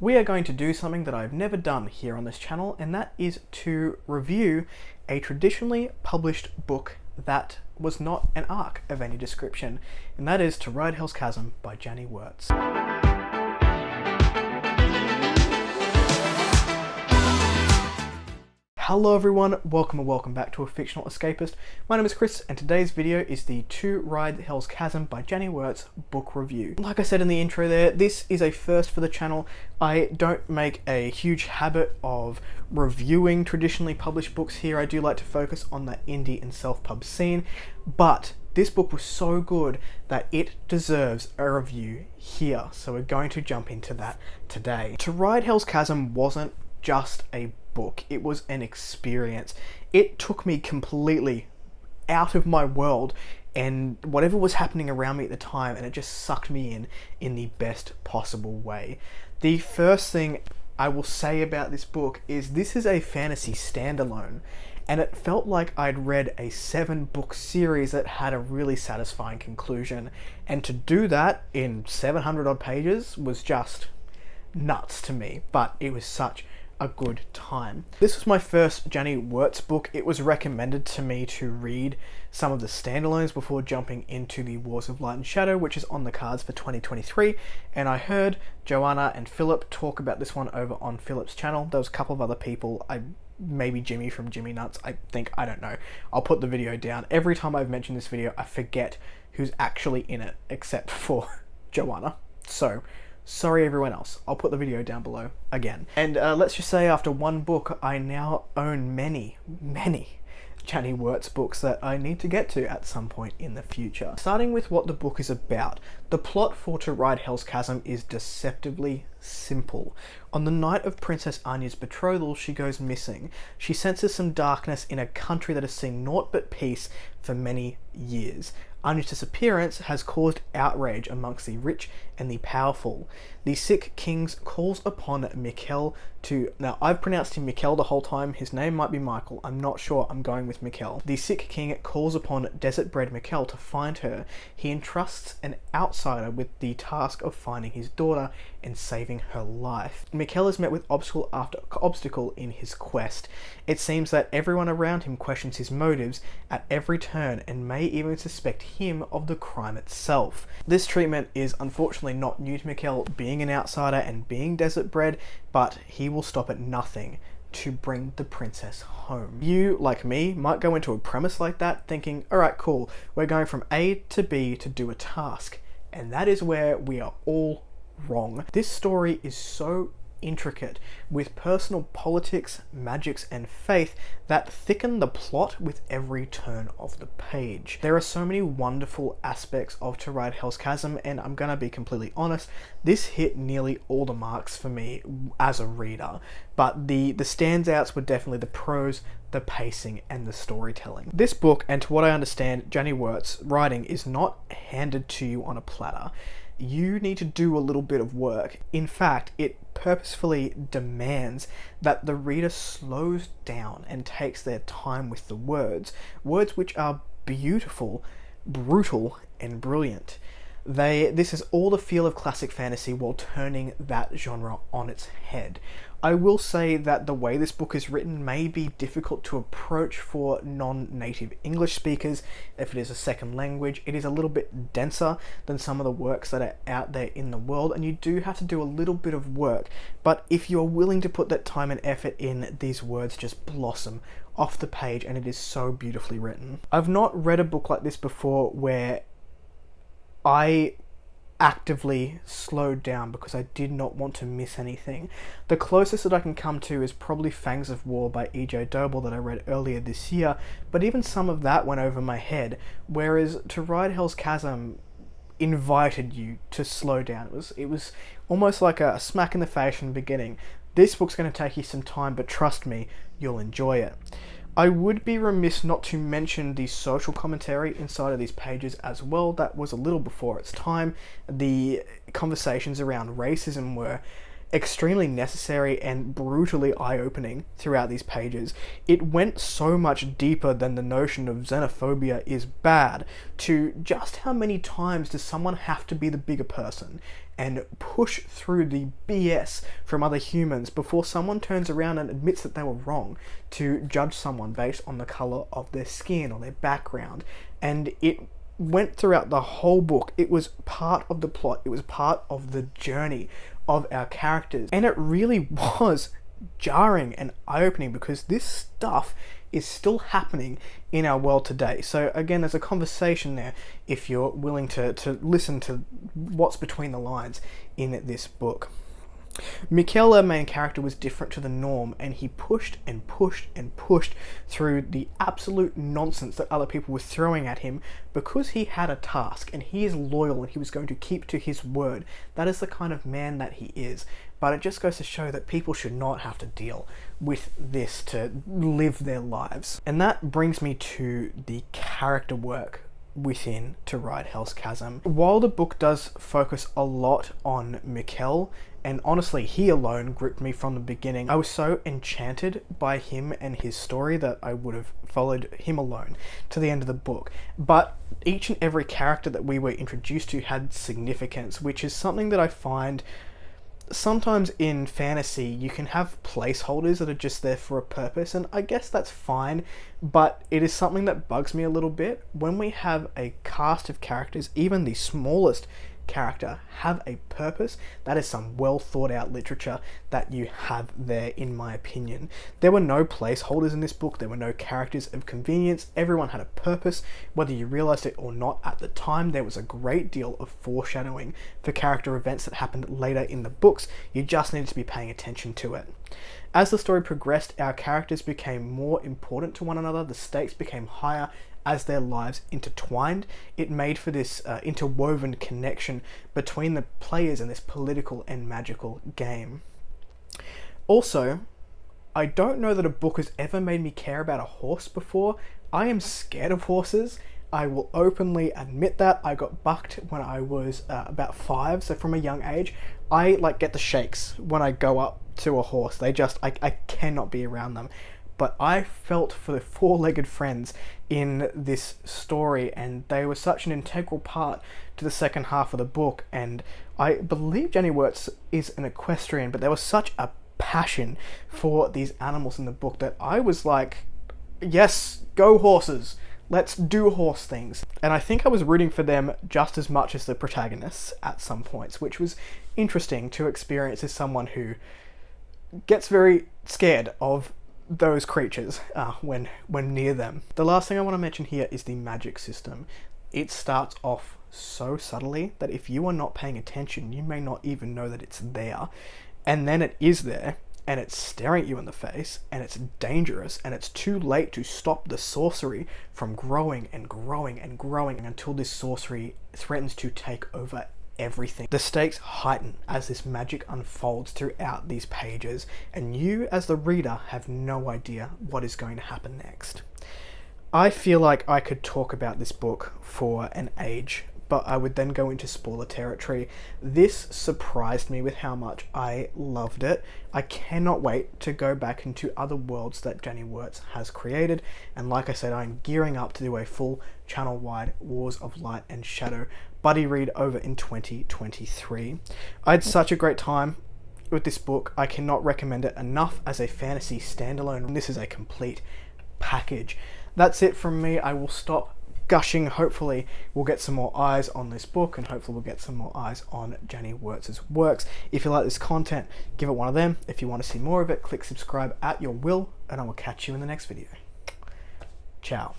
We are going to do something that I've never done here on this channel, and that is to review a traditionally published book that was not an arc of any description, and that is To Ride Hell's Chasm by Janny Wurts. Hello everyone, welcome back to A Fictional Escapist. My name is Kris, and today's video is the To Ride Hell's Chasm by Janny Wurts book review. Like I said in the intro there, this is a first for the channel. I don't make a huge habit of reviewing traditionally published books here. I do like to focus on the indie and self-pub scene, but this book was so good that it deserves a review here, so we're going to jump into that today. To Ride Hell's Chasm wasn't just a book, it was an experience. It took me completely out of my world and whatever was happening around me at the time, and it just sucked me in the best possible way. The first thing I will say about this book is this is a fantasy standalone, and it felt like I'd read a 7-book series that had a really satisfying conclusion, and to do that in 700 odd pages was just nuts to me, but it was such a good time. This was my first Janny Wurts book. It was recommended to me to read some of the standalones before jumping into the Wars of Light and Shadow, which is on the cards for 2023, and I heard Joanna and Philip talk about this one over on Philip's channel. There was a couple of other people, maybe Jimmy from Jimmy Nuts, I don't know. I'll put the video down. Every time I've mentioned this video, I forget who's actually in it, except for Joanna. So sorry everyone else, I'll put the video down below again. And let's just say after one book, I now own many Janny Wurts books that I need to get to at some point in the future. Starting with what the book is about, the plot for To Ride Hell's Chasm is deceptively simple. On the night of Princess Anya's betrothal, she goes missing. She senses some darkness in a country that has seen naught but peace for many years. Anya's disappearance has caused outrage amongst the rich and the powerful. The sick king calls upon Mikkel to... Now, I've pronounced him Mikkel the whole time. His name might be Michael. I'm not sure. I'm going with Mikkel. The sick king calls upon desert-bred Mikkel to find her. He entrusts an outsider with the task of finding his daughter and saving her life. Mikkel is met with obstacle after obstacle in his quest. It seems that everyone around him questions his motives at every turn and may even suspect him of the crime itself. This treatment is unfortunately not new to Mikkel, being an outsider and being desert bred, but he will stop at nothing to bring the princess home. You, like me, might go into a premise like that thinking, alright, cool, we're going from A to B to do a task, and that is where we are all wrong. This story is so intricate, with personal politics, magics, and faith that thicken the plot with every turn of the page. There are so many wonderful aspects of To Ride Hell's Chasm, and I'm gonna be completely honest, this hit nearly all the marks for me as a reader, but the standouts were definitely the prose, the pacing, and the storytelling. This book, and to what I understand, Janny Wurts' writing is not handed to you on a platter. You need to do a little bit of work. In fact, it purposefully demands that the reader slows down and takes their time with the words which are beautiful, brutal, and brilliant. This is all the feel of classic fantasy while turning that genre on its head. I will say that the way this book is written may be difficult to approach for non-native English speakers. If it is a second language, it is a little bit denser than some of the works that are out there in the world, and you do have to do a little bit of work. But if you're willing to put that time and effort in, these words just blossom off the page, and it is so beautifully written. I've not read a book like this before where I actively slowed down because I did not want to miss anything. The closest that I can come to is probably Fangs of War by E.J. Dobell that I read earlier this year, but even some of that went over my head, whereas To Ride Hell's Chasm invited you to slow down. It was almost like a smack in the face in the beginning. This book's going to take you some time, but trust me, you'll enjoy it. I would be remiss not to mention the social commentary inside of these pages as well. That was a little before its time. The conversations around racism were extremely necessary and brutally eye-opening throughout these pages. It went so much deeper than the notion of xenophobia is bad, to just how many times does someone have to be the bigger person and push through the BS from other humans before someone turns around and admits that they were wrong, to judge someone based on the colour of their skin or their background. And it went throughout the whole book. It was part of the plot, it was part of the journey of our characters, and it really was jarring and eye-opening because this stuff is still happening in our world today. So again, there's a conversation there if you're willing to listen to what's between the lines in this book. Mikkel, our main character, was different to the norm, and he pushed and pushed and pushed through the absolute nonsense that other people were throwing at him because he had a task and he is loyal and he was going to keep to his word. That is the kind of man that he is. But it just goes to show that people should not have to deal with this to live their lives. And that brings me to the character work within To Ride Hell's Chasm. While the book does focus a lot on Mikkel, and honestly he alone gripped me from the beginning, I was so enchanted by him and his story that I would have followed him alone to the end of the book. But each and every character that we were introduced to had significance, which is something that I find sometimes in fantasy you can have placeholders that are just there for a purpose, and I guess that's fine, but it is something that bugs me a little bit when we have a cast of characters, even the smallest character, have a purpose. That is some well thought out literature that you have there, in my opinion. There were no placeholders in this book, there were no characters of convenience, everyone had a purpose, whether you realized it or not at the time. There was a great deal of foreshadowing for character events that happened later in the books. You just needed to be paying attention to it. As the story progressed, our characters became more important to one another, the stakes became higher as their lives intertwined. It made for this interwoven connection between the players in this political and magical game. Also, I don't know that a book has ever made me care about a horse before. I am scared of horses. I will openly admit that. I got bucked when I was about 5, so from a young age, I get the shakes when I go up to a horse. I cannot be around them. But I felt for the 4-legged friends in this story, and they were such an integral part to the second half of the book. And I believe Janny Wurts is an equestrian, but there was such a passion for these animals in the book that I was like, yes, go horses, let's do horse things. And I think I was rooting for them just as much as the protagonists at some points, which was interesting to experience as someone who gets very scared of those creatures when near them. The last thing I want to mention here is the magic system. It starts off so subtly that if you are not paying attention, you may not even know that it's there. And then it is there, and it's staring at you in the face, and it's dangerous, and it's too late to stop the sorcery from growing and growing and growing until this sorcery threatens to take over everything. The stakes heighten as this magic unfolds throughout these pages, and you as the reader have no idea what is going to happen next. I feel like I could talk about this book for an age, but I would then go into spoiler territory. This surprised me with how much I loved it. I cannot wait to go back into other worlds that Janny Wurts has created, and like I said, I'm gearing up to do a full channel-wide Wars of Light and Shadow buddy read over in 2023. I had such a great time with this book. I cannot recommend it enough as a fantasy standalone. This is a complete package. That's it from me. I will stop gushing. Hopefully we'll get some more eyes on this book, and hopefully we'll get some more eyes on Janny Wurts' works. If you like this content, give it one of them. If you want to see more of it, click subscribe at your will, and I will catch you in the next video. Ciao.